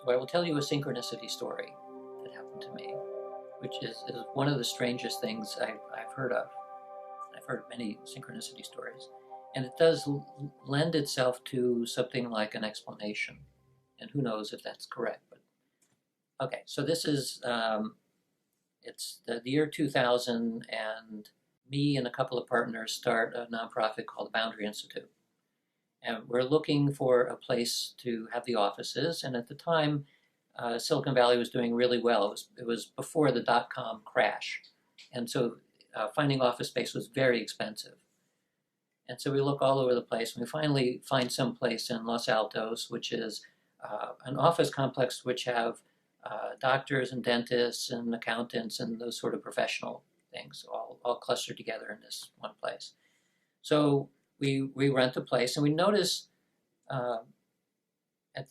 So I will tell you a synchronicity story that happened to me, which is one of the strangest things I've heard of. I've heard many synchronicity stories. And it does lend itself to something like an explanation. And who knows if that's correct. But okay, so this is, it's the year 2000, and me and a couple of partners start a nonprofit called the Boundary Institute. And we're looking for a place to have the offices. And at the time, Silicon Valley was doing really well. It was before the dot-com crash. And so finding office space was very expensive. And so we look all over the place, and we finally find some place in Los Altos, which is an office complex which have doctors and dentists and accountants and those sort of professional things all clustered together in this one place. So we rent the place, and we notice at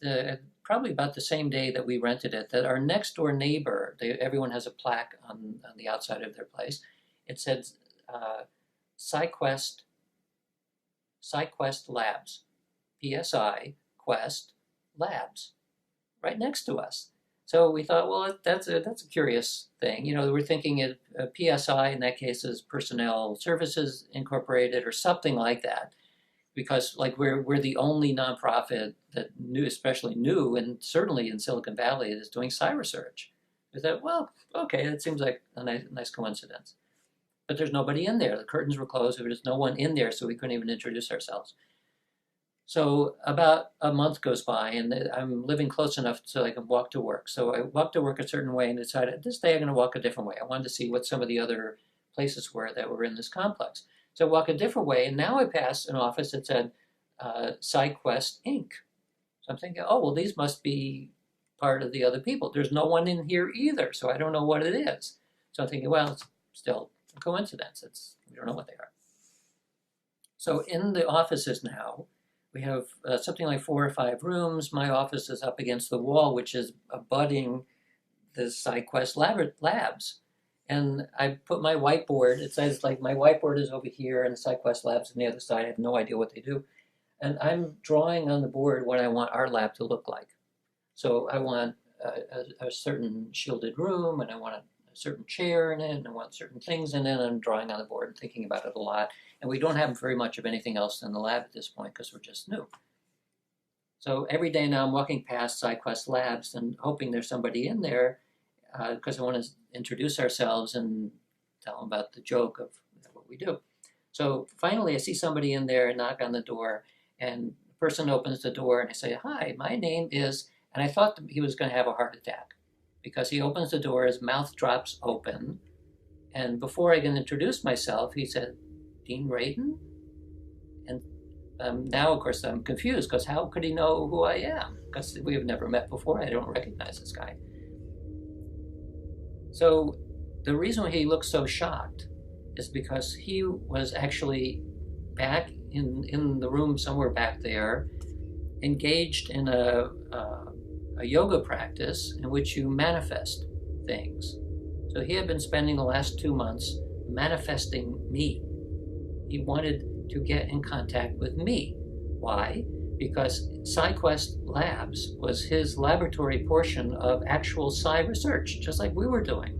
probably about the same day that we rented it, that our next door neighbor, everyone has a plaque on the outside of their place. It said SciQuest Labs, PSI Quest Labs, right next to us. So we thought, well, that's a curious thing. You know, we're thinking PSI in that case is Personnel Services Incorporated or something like that, because like we're the only nonprofit that especially new, and certainly in Silicon Valley, is doing cyber search. We thought, well, okay, that seems like a nice coincidence. But there's nobody in there. The curtains were closed. There was no one in there, so we couldn't even introduce ourselves. So about a month goes by, and I'm living close enough so I can walk to work. So I walked to work a certain way and decided this day I'm going to walk a different way. I wanted to see what some of the other places were that were in this complex. So I walk a different way, and now I pass an office that said SciQuest Inc. So I'm thinking, oh, well, these must be part of the other people. There's no one in here either, so I don't know what it is. So I'm thinking, well, it's still a coincidence. We don't know what they are. So in the offices now, we have something like 4 or 5 rooms. My office is up against the wall, which is abutting the SciQuest Labs. And I put my whiteboard, it says like my whiteboard is over here and SciQuest Labs on the other side. I have no idea what they do. And I'm drawing on the board what I want our lab to look like. So I want a certain shielded room, and I want a certain chair in it, and I want certain things in it, and I'm drawing on the board and thinking about it a lot. And we don't have very much of anything else in the lab at this point because we're just new. So every day now I'm walking past SciQuest Labs and hoping there's somebody in there because I want to introduce ourselves and tell them about the joke of what we do. So finally I see somebody in there and knock on the door, and the person opens the door and I say, "Hi, my name is," and I thought that he was going to have a heart attack because he opens the door, his mouth drops open, and before I can introduce myself, he said, "Dean Radin?" And now, of course, I'm confused because how could he know who I am? Because we have never met before. I don't recognize this guy. So the reason he looked so shocked is because he was actually back in the room somewhere back there, engaged in a yoga practice in which you manifest things. So he had been spending the last 2 months manifesting me. He wanted to get in contact with me. Why? Because SciQuest Labs was his laboratory portion of actual psi research, just like we were doing.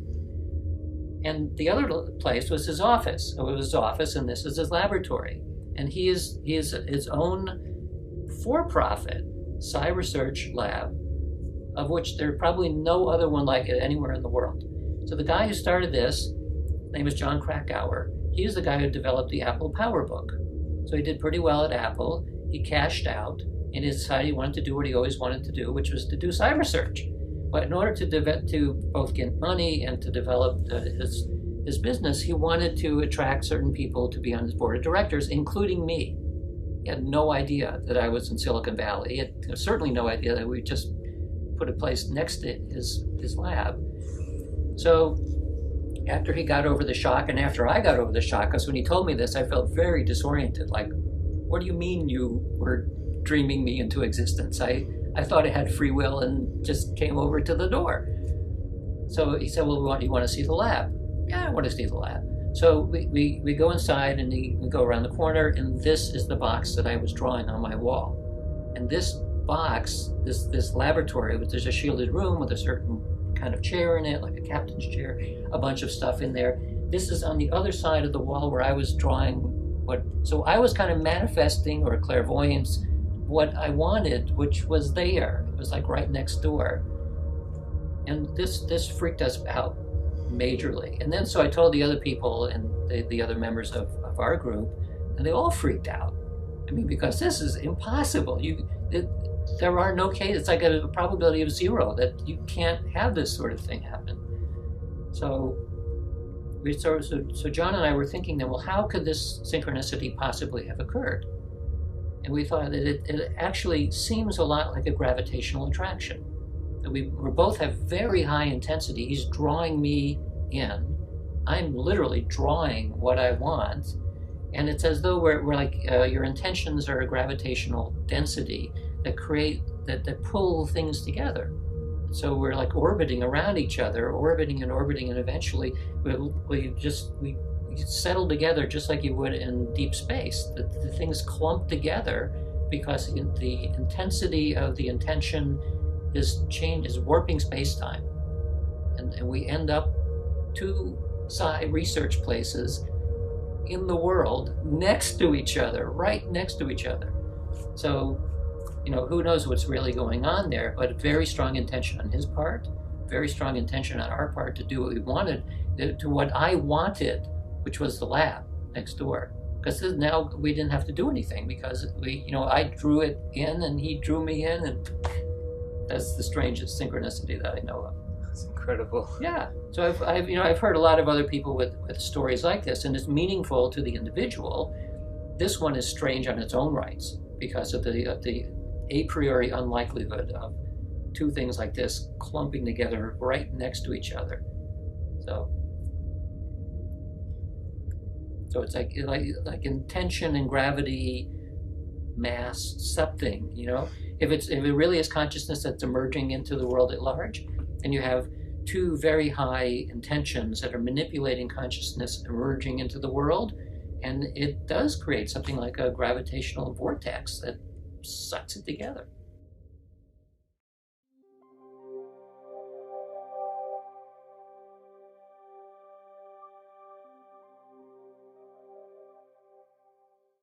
And the other place was his office. So it was his office, and this is his laboratory. And he is his own for-profit psi research lab, of which there probably no other one like it anywhere in the world. So the guy who started this, his name is John Krakauer. He's the guy who developed the Apple PowerBook. So he did pretty well at Apple. He cashed out, and he decided he wanted to do what he always wanted to do, which was to do cyber research. But in order to both get money and to develop his business, he wanted to attract certain people to be on his board of directors, including me. He had no idea that I was in Silicon Valley. He had certainly no idea that we just put a place next to his lab. So after he got over the shock, and after I got over the shock, because when he told me this, I felt very disoriented. Like, what do you mean you were dreaming me into existence? I thought I had free will and just came over to the door. So he said, well, do you want to see the lab? Yeah, I want to see the lab. So we go inside, and we go around the corner, and this is the box that I was drawing on my wall. And this box, this laboratory, with there's a shielded room with a certain kind of chair in it, like a captain's chair, a bunch of stuff in there. This is on the other side of the wall where I was drawing what, so I was kind of manifesting, or clairvoyance, what I wanted, which was there. It was like right next door. And this freaked us out majorly. And then so I told the other people and the other members of our group, and they all freaked out. I mean, because this is impossible. There are no cases. It's like a probability of 0 that you can't have this sort of thing happen. So John and I were thinking then, well, how could this synchronicity possibly have occurred? And we thought that it actually seems a lot like a gravitational attraction. That we both have very high intensity. He's drawing me in. I'm literally drawing what I want. And it's as though we're like, your intentions are a gravitational density that that pull things together. So we're like orbiting around each other, orbiting, and eventually we settle together just like you would in deep space. The things clump together because the intensity of the intention is warping space-time. And we end up 2 research places in the world next to each other, right next to each other. So, who knows what's really going on there, but very strong intention on his part, very strong intention on our part to do what we wanted, to what I wanted, which was the lab next door. Because now we didn't have to do anything because I drew it in and he drew me in, and that's the strangest synchronicity that I know of. That's incredible. Yeah. So I've heard a lot of other people with stories like this, and it's meaningful to the individual. This one is strange on its own rights because of the a priori unlikelihood of 2 things like this clumping together right next to each other. So it's like intention and gravity, mass, something. If it really is consciousness that's emerging into the world at large, and you have 2 very high intentions that are manipulating consciousness emerging into the world, and it does create something like a gravitational vortex that sucks it together.